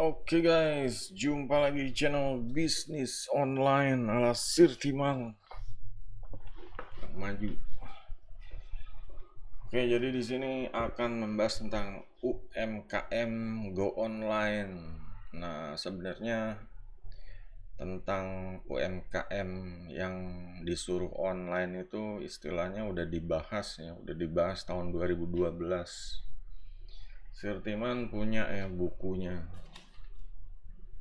Oke guys, jumpa lagi di channel bisnis online ala Sirtimang maju. Oke, jadi di sini akan membahas tentang UMKM Go Online. Nah, sebenarnya tentang UMKM yang disuruh online itu istilahnya udah dibahas ya, udah dibahas tahun 2012. Sirtiman punya bukunya.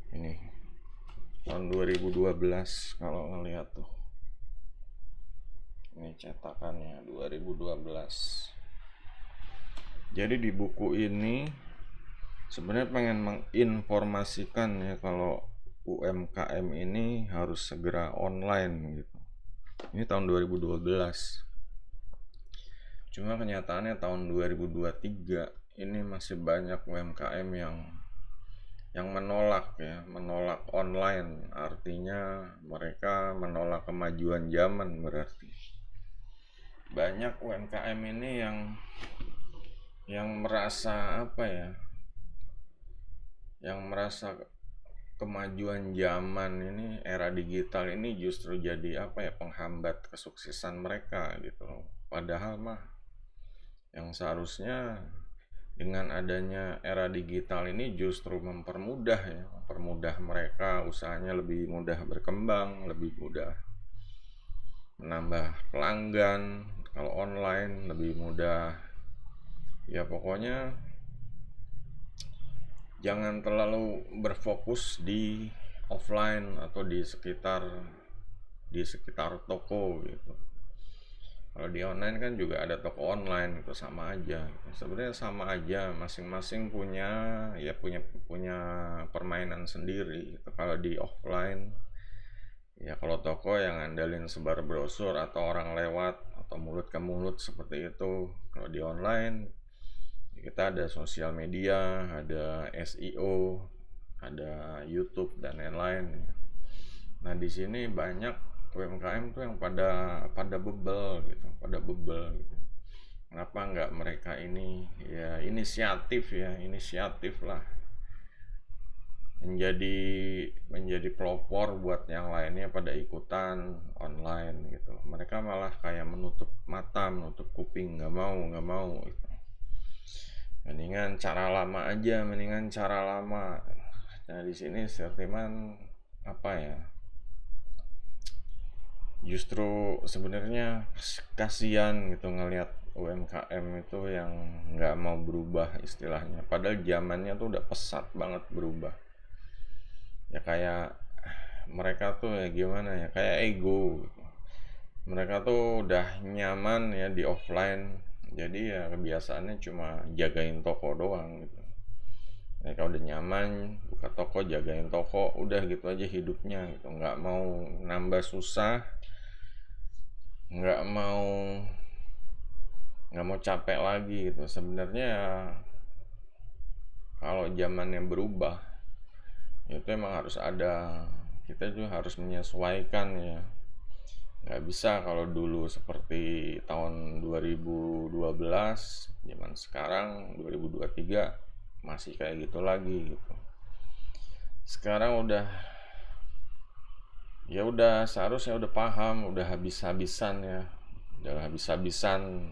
Ini tahun 2012 kalau ngelihat tuh. Ini cetakannya 2012. Jadi di buku ini sebenarnya pengen menginformasikan ya kalau UMKM ini harus segera online gitu. Ini tahun 2012. Cuma kenyataannya tahun 2023 ini masih banyak UMKM yang menolak ya, menolak online. Artinya mereka menolak kemajuan zaman berarti. Banyak UMKM ini yang merasa apa ya? Yang merasa kemajuan zaman ini, era digital ini justru jadi apa ya, penghambat kesuksesan mereka gitu loh. Padahal mah yang seharusnya dengan adanya era digital ini justru mempermudah ya, mempermudah mereka, usahanya lebih mudah berkembang, lebih mudah menambah pelanggan. Kalau online lebih mudah. Ya pokoknya jangan terlalu berfokus di offline atau di sekitar toko gitu. Kalau di online kan juga ada toko online, itu sama aja gitu. Sebenarnya sama aja, masing-masing punya permainan sendiri gitu. Kalau di offline ya, kalau toko yang ngandelin sebar brosur atau orang lewat atau mulut ke mulut seperti itu. Kalau di online kita ada sosial media, ada SEO, ada YouTube dan lain-lain. Nah, di sini banyak UMKM tuh yang pada bebel gitu, gitu. Kenapa nggak mereka ini ya inisiatif lah menjadi menjadi pelopor buat yang lainnya pada ikutan online gitu. Mereka malah kayak menutup mata, menutup kuping, nggak mau gitu. Mendingan cara lama aja, mendingan cara lama. Nah, di sini Sirtiman apa ya? Justru sebenarnya kasihan gitu ngelihat UMKM itu yang nggak mau berubah istilahnya. Padahal zamannya tuh udah pesat banget berubah. Ya kayak mereka tuh ya gimana ya, kayak ego gitu. Mereka tuh udah nyaman ya di offline, jadi ya kebiasaannya cuma jagain toko doang gitu. Mereka udah nyaman buka toko, jagain toko, udah gitu aja hidupnya gitu, nambah susah, nggak mau nggak mau capek lagi gitu. Sebenarnya kalau zamannya berubah itu emang harus ada, kita juga harus menyesuaikan ya. Nggak bisa kalau dulu seperti tahun 2012, zaman sekarang 2023 masih kayak gitu lagi gitu. Sekarang udah seharusnya udah paham, udah habis-habisan ya, udah habis-habisan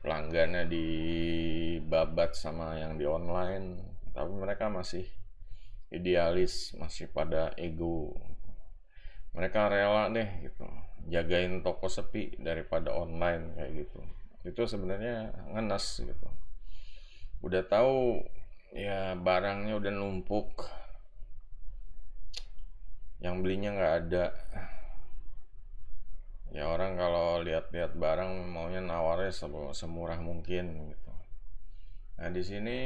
pelanggannya dibabat sama yang di online. Tapi mereka masih idealis, masih pada ego. Mereka rela deh gitu jagain toko sepi daripada online kayak gitu. Itu sebenarnya ngenes gitu. Udah tahu ya barangnya udah numpuk, yang belinya nggak ada. Ya orang kalau lihat-lihat barang maunya nawarnya semurah mungkin gitu. Nah, di sini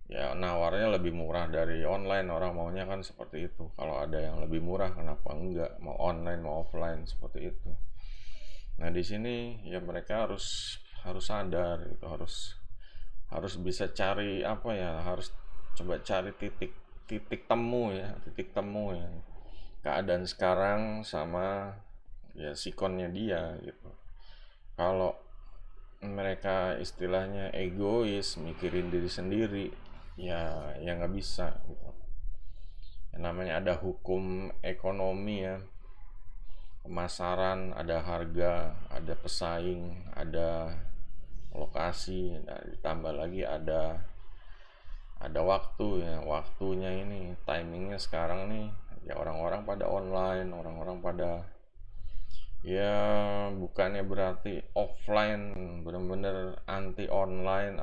ya nawarnya lebih murah dari online, orang maunya kan seperti itu. Kalau ada yang lebih murah kenapa enggak, mau online mau offline seperti itu. Nah, di sini ya mereka harus sadar gitu, harus bisa cari apa ya, harus coba cari titik temu ya keadaan sekarang sama ya sikonnya dia gitu. Kalau mereka istilahnya egois, mikirin diri sendiri, ya nggak bisa gitu. Yang namanya ada hukum ekonomi ya, pemasaran, ada harga, ada pesaing, ada lokasi, nah, ditambah lagi ada waktu ya, waktunya ini timingnya sekarang nih ya, orang-orang pada online, orang-orang pada ya, bukannya berarti offline bener-bener anti online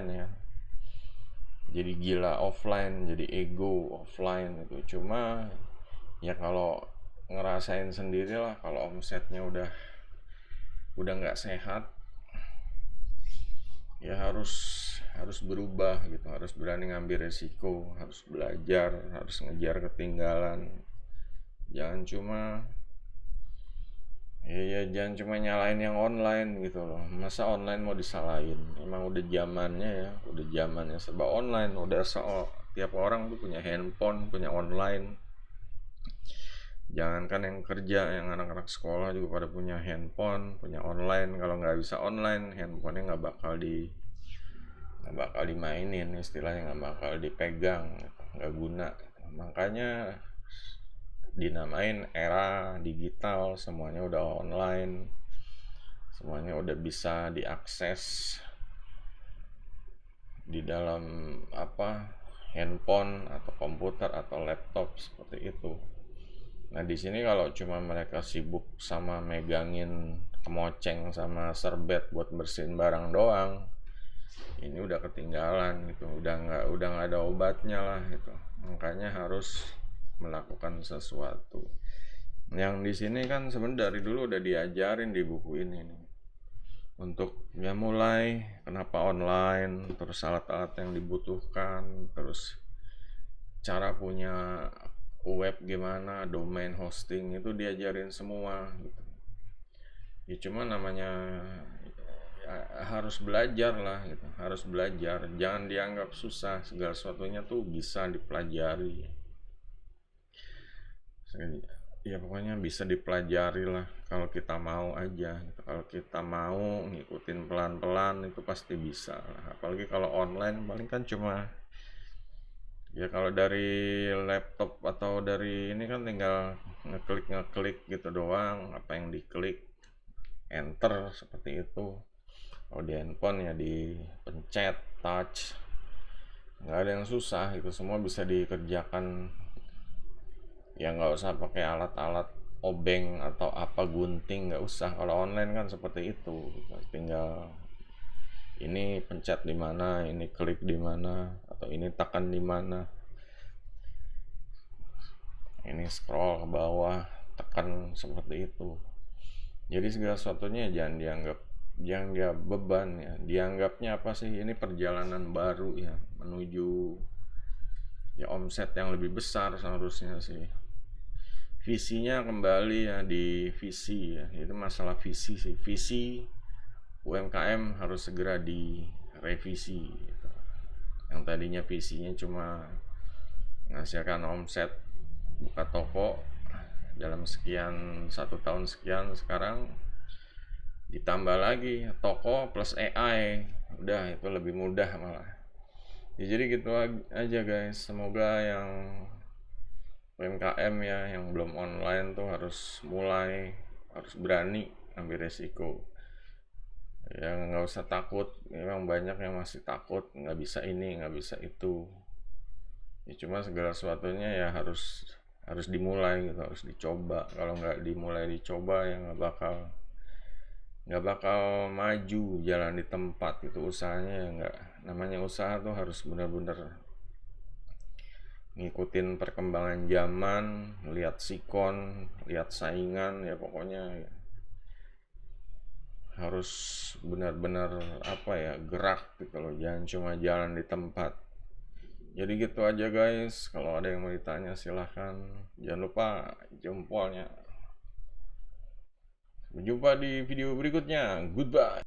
ya, jadi gila offline, jadi ego offline gitu. Cuma ya kalau ngerasain sendiri lah, kalau omsetnya udah nggak sehat ya, harus berubah gitu, harus berani ngambil resiko, harus belajar, harus ngejar ketinggalan. Jangan cuma jangan cuma nyalain yang online gitu loh. Masa online mau disalahin? Emang udah zamannya ya, udah zamannya serba online. Udah tiap orang tuh punya handphone, punya online. Jangankan yang kerja, yang anak-anak sekolah juga pada punya handphone, punya online. Kalau nggak bisa online, handphonenya nggak bakal dimainin, istilahnya nggak bakal dipegang, nggak guna. Makanya dinamain era digital, semuanya udah online, semuanya udah bisa diakses di dalam handphone atau komputer atau laptop seperti itu. Nah di sini kalau cuma mereka sibuk sama megangin kemoceng sama serbet buat bersihin barang doang, ini udah ketinggalan gitu, udah nggak ada obatnya lah gitu. Makanya harus melakukan sesuatu. Yang di sini kan sebenarnya dari dulu udah diajarin di buku ini nih, untuk ya mulai kenapa online, terus alat-alat yang dibutuhkan, terus cara punya web gimana, domain hosting itu diajarin semua gitu. Ya cuma namanya ya, harus belajar lah gitu, harus belajar, jangan dianggap susah, segala sesuatunya tuh bisa dipelajari ya, pokoknya bisa dipelajari lah kalau kita mau aja gitu. Kalau kita mau ngikutin pelan-pelan itu pasti bisa lah. Apalagi kalau online paling kan cuma ya, kalau dari laptop atau dari ini kan tinggal ngeklik gitu doang, apa yang diklik enter seperti itu. Kalau di handphone ya dipencet touch, nggak ada yang susah, itu semua bisa dikerjakan ya, nggak usah pakai alat-alat obeng atau apa gunting, nggak usah. Kalau online kan seperti itu, tinggal ini pencet di mana, ini klik di mana, atau ini tekan di mana, ini scroll ke bawah, tekan, seperti itu. Jadi segala sesuatunya jangan dia beban ya, dianggapnya apa sih, ini perjalanan baru ya, menuju ya omset yang lebih besar seharusnya sih. Visinya kembali ya, di visi ya, itu masalah visi sih, visi UMKM harus segera direvisi gitu. Yang tadinya visinya cuma menghasilkan omset buka toko dalam sekian, 1 tahun sekian, sekarang ditambah lagi toko plus AI, udah itu lebih mudah malah ya. Jadi gitu aja guys, semoga yang UMKM ya, yang belum online tuh harus berani ambil resiko ya, nggak usah takut. Memang banyak yang masih takut, nggak bisa ini, nggak bisa itu ya, cuma segala sesuatunya ya harus dimulai gitu, harus dicoba. Kalau nggak dimulai dicoba ya nggak bakal maju, jalan di tempat itu usahanya ya. Nggak, namanya usaha tuh harus benar-benar ngikutin perkembangan zaman, lihat sikon, lihat saingan ya, pokoknya ya, harus benar-benar gerak gitu loh, jangan cuma jalan di tempat. Jadi gitu aja guys, kalau ada yang mau ditanya silahkan, jangan lupa jempolnya. Sampai jumpa di video berikutnya, goodbye.